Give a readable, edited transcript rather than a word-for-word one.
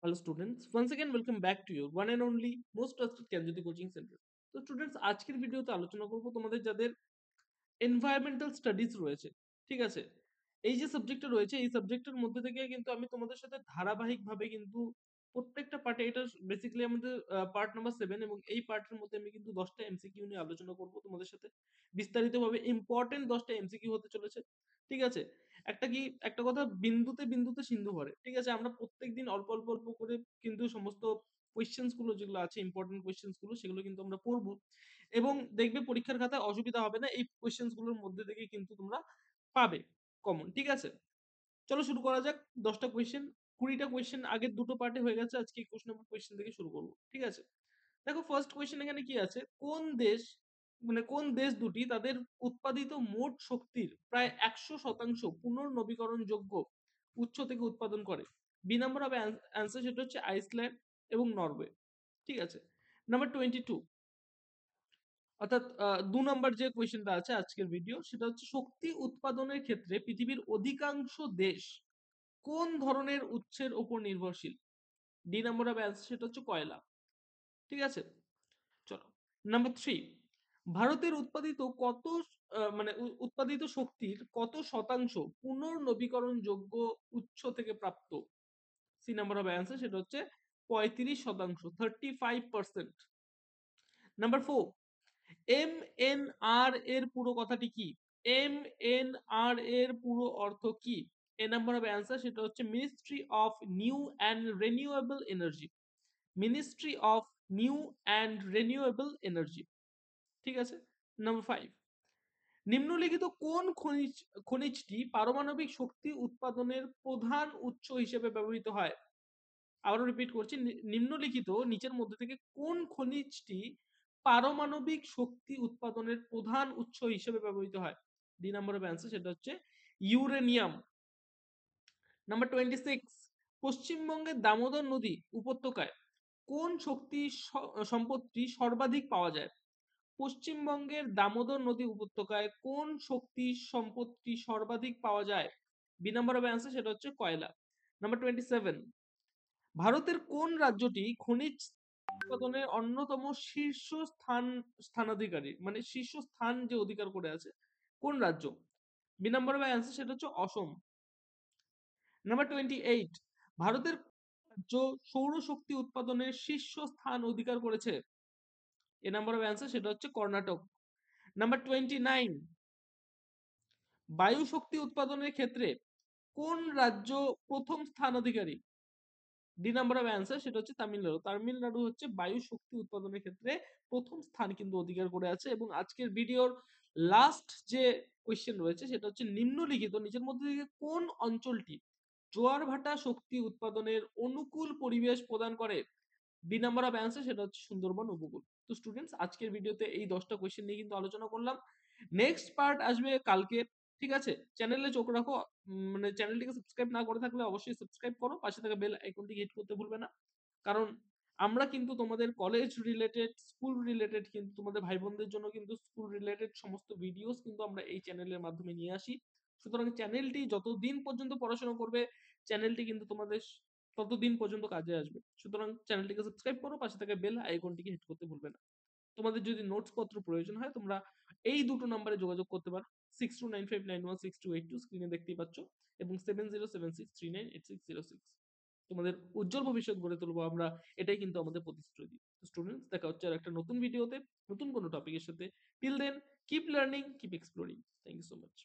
Hello students, once again welcome back to your one and only most trusted Kenjoti coaching center. তো students আজকের ভিডিওতে আলোচনা করব তোমাদের যাদের এনভায়রনমেন্টাল স্টাডিজ রয়েছে, ঠিক আছে, এই যে সাবজেক্টটা রয়েছে এই সাবজেক্টের মধ্যে থেকে কিন্তু আমি তোমাদের সাথে ধারাবাহিকভাবে কিন্তু প্রত্যেকটা পার্টে, এটা বেসিক্যালি আমাদের পার্ট নাম্বার 7 এবং এই পার্টের মধ্যে আমি কিন্তু 10টা এমসিকিউ নিয়ে আলোচনা করব তোমাদের সাথে বিস্তারিতভাবে। ইম্পর্টেন্ট 10টা এমসিকিউ হতে চলেছে, ঠিক আছে। একটা কথা, বিন্দুতে বিন্দুতে সিন্ধু ভরে, ঠিক আছে। আমরা প্রত্যেকদিন অল্প অল্প অল্প করে কিন্তু সমস্ত কোয়েশ্চেন্স গুলো যেগুলো আছে, ইম্পর্টেন্ট কোয়েশ্চেন্স গুলো, সেগুলো কিন্তু আমরা পড়বো এবং দেখবে পরীক্ষার খাতায় অসুবিধা হবে না। এই কোয়েশ্চেন্স গুলোর মধ্যে থেকে কিন্তু তোমরা পাবে কমন, ঠিক আছে। চলো শুরু করা যাক। 10টা কোয়েশ্চেন, 20টা কোয়েশ্চেন আগের দুটো পার্টে হয়ে গেছে, আজকে 21 নম্বর কোয়েশ্চেন থেকে শুরু করবো, ঠিক আছে। দেখো ফার্স্ট কোয়েশ্চেন এখানে কি আছে, কোন দেশ দুটি তাদের উৎপাদিত মোট শক্তির প্রায় 100% পুনর্নবীকরণযোগ্য উৎস থেকে উৎপাদন করে। বি নাম্বার হবে অ্যান্সার, সেটা হচ্ছে আইসল্যান্ড এবং নরওয়ে, ঠিক আছে। নাম্বার 22, অর্থাৎ 2 নম্বর যে কোয়েশ্চেনটা আছে আজকের ভিডিও, সেটা হচ্ছে শক্তি উৎপাদনের ক্ষেত্রে পৃথিবীর অধিকাংশ দেশ কোন ধরনের উৎসের উপর নির্ভরশীল। ডি নাম্বার হবে অ্যান্সার, সেটা হচ্ছে কয়লা, ঠিক আছে। চলো নাম্বার 3, ভারতের উৎপাদিত উৎপাদিত শক্তির কত শতাংশ পুনর্নবীকরণযোগ্য উৎস থেকে প্রাপ্ত। সি নাম্বার হবে অ্যান্সার, সেটা হচ্ছে 35%, 35%। নাম্বার 4, MNR এর পুরো কথাটি কি? MNR এর পুরো অর্থ কি? এ নাম্বার হবে অ্যান্সার, সেটা হচ্ছে ministry of new and renewable energy, ministry of new and renewable energy, ঠিক আছে। নাম্বার 5, নিম্নলিখিত কোন খনিজটি পারমাণবিক শক্তি উৎপাদনের প্রধান উৎস হিসেবে ব্যবহৃত হয়। আবারও রিপিট করছি, নিম্নলিখিত নিচের মধ্যে থেকে কোন খনিজটি পারমাণবিক শক্তি উৎপাদনের প্রধান উৎস হিসেবে ব্যবহৃত হয়। ডি নাম্বার অফ অ্যান্সার, সেটা হচ্ছে ইউরেনিয়াম। নাম্বার 26, পশ্চিমবঙ্গের দামোদর নদী উপত্যকায় কোন শক্তি সম্পদটি সর্বাধিক পাওয়া যায়। পশ্চিমবঙ্গের দামোদর নদী উপত্যকায় কোন শক্তি সম্পদটি সর্বাধিক পাওয়া যায়। বি নাম্বার অফ অ্যান্সার, সেটা হচ্ছে কয়লা। নাম্বার 27, ভারতের কোন রাজ্যটি খনিজ উৎপাদনের অন্যতম স্থানাধিকারী, মানে শীর্ষ স্থান যে অধিকার করে আছে, কোন রাজ্য। বি নাম্বার অফ অ্যান্সার, সেটা হচ্ছে অসম। নাম্বার 28, ভারতের রাজ্য সৌরশক্তি উৎপাদনের শীর্ষ স্থান অধিকার করেছে। এ নাম্বার অফ অ্যান্সার, সেটা হচ্ছে কর্ণাটক। নাম্বার 29, বায়ু শক্তি উৎপাদনের ক্ষেত্রে কোন রাজ্য প্রথম স্থান অধিকারী। ডি নাম্বার অফ অ্যান্সার, সেটা হচ্ছে তামিলনাড়ু। তামিলনাড়ু হচ্ছে বায়ু শক্তি উৎপাদনের ক্ষেত্রে প্রথম স্থান কিন্তু অধিকার করে আছে। এবং আজকের ভিডিওর লাস্ট যে কোয়েশ্চেন রয়েছে, সেটা হচ্ছে নিম্নলিখিত নিচের মধ্যে থেকে কোন অঞ্চলটি জোয়ার ভাটা শক্তি উৎপাদনের অনুকূল পরিবেশ প্রদান করে। বি নাম্বার অফ অ্যান্সার, সেটা হচ্ছে সুন্দরবন উপকূল। তো স্টুডেন্টস আজকের ভিডিওতে এই 10টা কোয়েশ্চেন নিয়ে কিন্তু আলোচনা করলাম। নেক্সট পার্ট আসবে কালকে, ঠিক আছে। চ্যানেলে চোখ রাখো, মানে চ্যানেলটিকে সাবস্ক্রাইব না করে থাকলে অবশ্যই সাবস্ক্রাইব করো, পাশে থাকা বেল আইকনটি হিট করতে ভুলবে না। কারণ আমরা কিন্তু তোমাদের কলেজ রিলেটেড, স্কুল রিলেটেড, কিন্তু তোমাদের ভাই বোনদের জন্য কিন্তু স্কুল রিলেটেড সমস্ত ভিডিওস কিন্তু আমরা এই চ্যানেলের মাধ্যমে নিয়ে আসি। সুতরাং চ্যানেলটি যতদিন পর্যন্ত পড়াশোনা করবে, চ্যানেলটি কিন্তু তোমাদের ততদিন পর্যন্ত কাজে আসবে। সুতরাং চ্যানেলটিকে সাবস্ক্রাইব করো, পাশে থাকা বেল আইকনটিকে হিট করতে ভুলবে না। তোমাদের যদি নোটস পত্র প্রয়োজন হয়, তোমরা এই দুটো নম্বরে যোগাযোগ করতে পারো, 6295916282 স্ক্রিনে দেখতেই পাচ্ছ, এবং 7076398606। তোমাদের উজ্জ্বল ভবিষ্যৎ গড়ে তুলবো আমরা, এটাই কিন্তু আমাদের প্রতিশ্রুতি। স্টুডেন্টস, দেখা হচ্ছে আর একটা নতুন ভিডিওতে নতুন কোনো টপিকের সাথে। Till then, keep learning, keep exploring. Thank you so much.